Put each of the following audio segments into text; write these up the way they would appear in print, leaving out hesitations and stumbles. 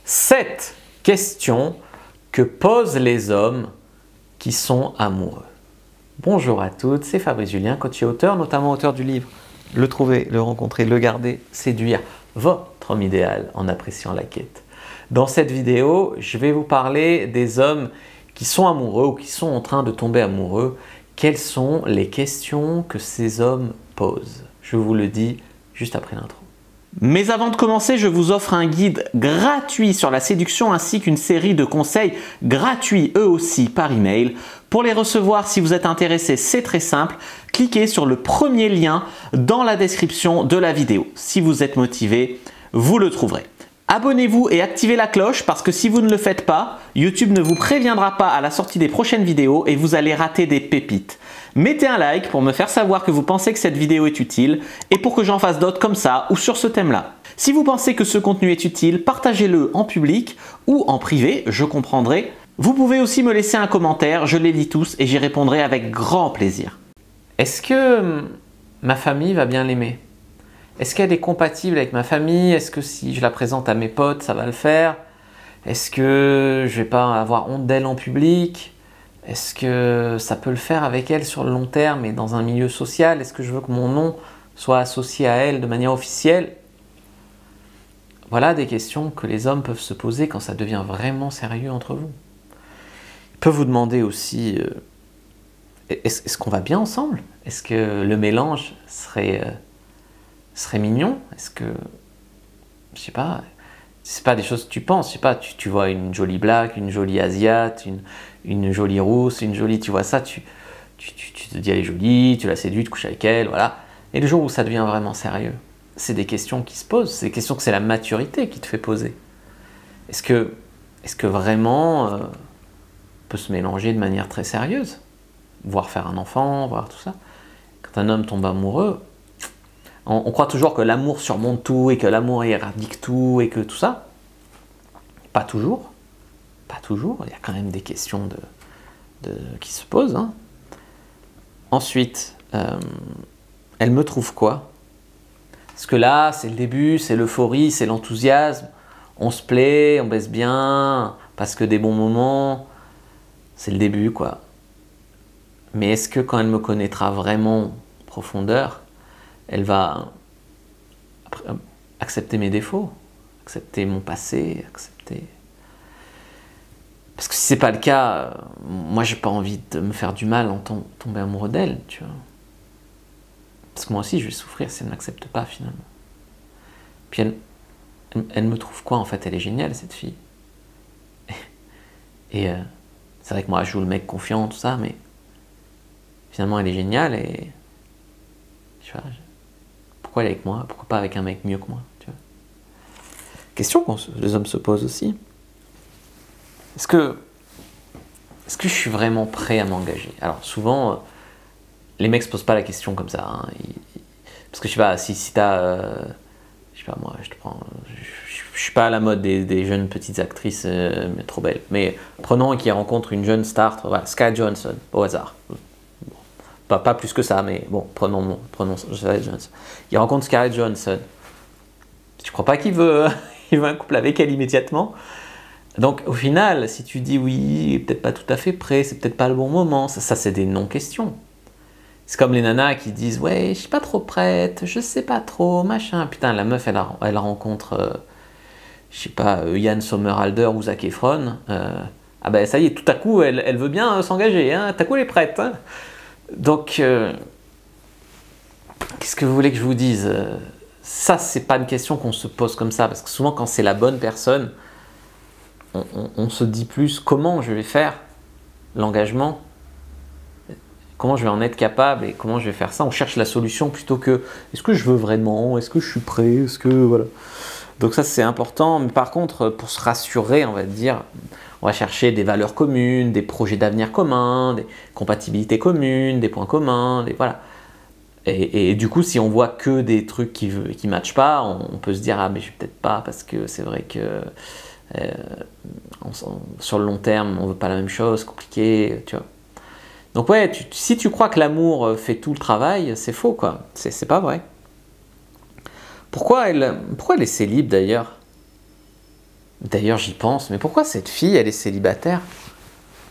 7 questions que posent les hommes qui sont amoureux. Bonjour à toutes, c'est Fabrice Julien, coach et auteur, notamment auteur du livre Le trouver, le rencontrer, le garder, séduire votre homme idéal en appréciant la quête. Dans cette vidéo, je vais vous parler des hommes qui sont amoureux ou qui sont en train de tomber amoureux. Quelles sont les questions que ces hommes posent? Je vous le dis juste après l'intro. Mais avant de commencer, je vous offre un guide gratuit sur la séduction ainsi qu'une série de conseils gratuits eux aussi par email. Pour les recevoir, si vous êtes intéressé, c'est très simple. Cliquez sur le premier lien dans la description de la vidéo. Si vous êtes motivé, vous le trouverez. Abonnez-vous et activez la cloche parce que si vous ne le faites pas, YouTube ne vous préviendra pas à la sortie des prochaines vidéos et vous allez rater des pépites. Mettez un like pour me faire savoir que vous pensez que cette vidéo est utile et pour que j'en fasse d'autres comme ça ou sur ce thème-là. Si vous pensez que ce contenu est utile, partagez-le en public ou en privé, je comprendrai. Vous pouvez aussi me laisser un commentaire, je les lis tous et j'y répondrai avec grand plaisir. Est-ce que ma famille va bien l'aimer? Est-ce qu'elle est compatible avec ma famille? Est-ce que si je la présente à mes potes, ça va le faire? Est-ce que je vais pas avoir honte d'elle en public? Est-ce que ça peut le faire avec elle sur le long terme et dans un milieu social? Est-ce que je veux que mon nom soit associé à elle de manière officielle? Voilà des questions que les hommes peuvent se poser quand ça devient vraiment sérieux entre vous. Ils peuvent vous demander aussi, est-ce qu'on va bien ensemble? Est-ce que le mélange serait mignon? Est-ce que, je sais pas, c'est pas des choses que tu penses, je sais pas, tu vois une jolie black, une jolie asiate, une jolie rousse, une jolie, tu vois ça, tu te dis elle est jolie, tu la séduis, tu couches avec elle, voilà. Et le jour où ça devient vraiment sérieux, c'est des questions qui se posent, c'est des questions que c'est la maturité qui te fait poser. Est-ce que vraiment on peut se mélanger de manière très sérieuse, voire faire un enfant, voire tout ça? Quand un homme tombe amoureux, on croit toujours que l'amour surmonte tout et que l'amour éradique tout et que tout ça. Pas toujours. Pas toujours. Il y a quand même des questions qui se posent. Hein. Ensuite, elle me trouve quoi? Parce que là, c'est le début, c'est l'euphorie, c'est l'enthousiasme. On se plaît, on baisse bien, parce que des bons moments, c'est le début, quoi. Mais est-ce que quand elle me connaîtra vraiment en profondeur, elle va accepter mes défauts, accepter mon passé, accepter... Parce que si c'est pas le cas, moi j'ai pas envie de me faire du mal en tomber amoureux d'elle, tu vois. Parce que moi aussi je vais souffrir si elle ne m'accepte pas finalement. Puis elle me trouve quoi en fait? Elle est géniale cette fille. Et c'est vrai que moi je joue le mec confiant, tout ça, mais finalement elle est géniale et... Tu vois, pourquoi elle est avec moi? Pourquoi pas avec un mec mieux que moi, tu vois? Question que les hommes se posent aussi. Est-ce que je suis vraiment prêt à m'engager? Alors souvent, les mecs se posent pas la question comme ça. Hein. Parce que je sais pas, si t'as... je sais pas, moi, je suis pas à la mode des jeunes petites actrices mais trop belles. Mais prenons qui rencontre une jeune star, voilà, Scarlett Johansson, au hasard. Pas plus que ça, mais bon, prenons Scarlett Johansson. Il rencontre Scarlett Johansson. Tu crois pas qu'il veut un couple avec elle immédiatement? Donc au final, si tu dis oui, peut-être pas tout à fait prêt, c'est peut-être pas le bon moment, ça c'est des non-questions. C'est comme les nanas qui disent ouais, je suis pas trop prête, je sais pas trop, machin. Putain, la meuf elle rencontre, je sais pas, Yann Sommerhalder ou Zac Efron. Ah ben ça y est, tout à coup elle veut bien s'engager, hein, tout à coup elle est prête. Hein. Donc, qu'est-ce que vous voulez que je vous dise? Ça, c'est pas une question qu'on se pose comme ça, parce que souvent, quand c'est la bonne personne, on se dit plus comment je vais faire l'engagement, comment je vais en être capable et comment je vais faire ça. On cherche la solution plutôt que est-ce que je veux vraiment, est-ce que je suis prêt, est-ce que voilà. Donc ça, c'est important. Mais par contre, pour se rassurer, on va dire, on va chercher des valeurs communes, des projets d'avenir communs, des compatibilités communes, des points communs, voilà. Et du coup, si on voit que des trucs qui ne matchent pas, on peut se dire ah mais je vais peut-être pas parce que c'est vrai que sur le long terme, on veut pas la même chose, compliqué, tu vois. Donc ouais, si tu crois que l'amour fait tout le travail, c'est faux quoi. C'est pas vrai. Pourquoi elle est célib d'ailleurs? D'ailleurs, j'y pense, mais pourquoi cette fille, elle est célibataire?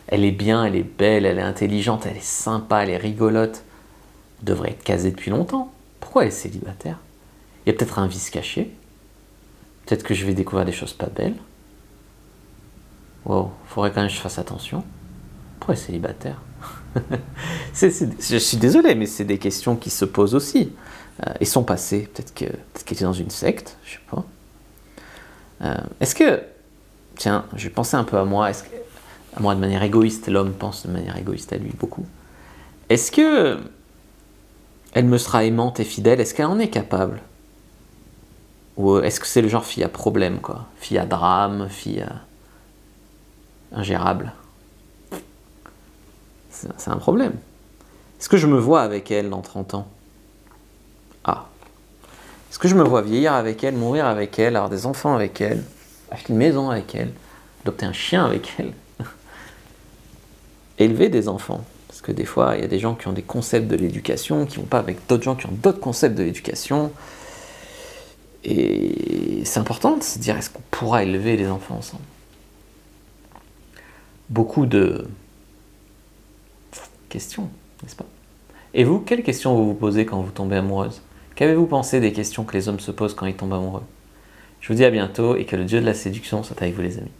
Elle est bien, elle est belle, elle est intelligente, elle est sympa, elle est rigolote. Elle devrait être casée depuis longtemps. Pourquoi elle est célibataire? Il y a peut-être un vice caché. Peut-être que je vais découvrir des choses pas belles. Wow, faudrait quand même que je fasse attention. Pourquoi elle est célibataire? Je suis désolé, mais c'est des questions qui se posent aussi. Et son passé, peut-être qu'elle était dans une secte, je sais pas. Est-ce que, tiens, je vais penser un peu à moi, à moi de manière égoïste, l'homme pense de manière égoïste à lui beaucoup. Est-ce que elle me sera aimante et fidèle? Est-ce qu'elle en est capable? Ou est-ce que c'est le genre fille à problème, quoi? Fille à drame, fille ingérable? C'est un problème. Est-ce que je me vois avec elle dans 30 ans? Ah. Est-ce que je me vois vieillir avec elle, mourir avec elle, avoir des enfants avec elle, acheter une maison avec elle, adopter un chien avec elle, élever des enfants? Parce que des fois, il y a des gens qui ont des concepts de l'éducation, qui ne vont pas avec d'autres gens qui ont d'autres concepts de l'éducation. Et c'est important de se dire, est-ce qu'on pourra élever les enfants ensemble? Beaucoup de questions, n'est-ce pas? Et vous, quelles questions vous vous posez quand vous tombez amoureuse? Qu'avez-vous pensé des questions que les hommes se posent quand ils tombent amoureux? Je vous dis à bientôt et que le Dieu de la séduction soit avec vous les amis.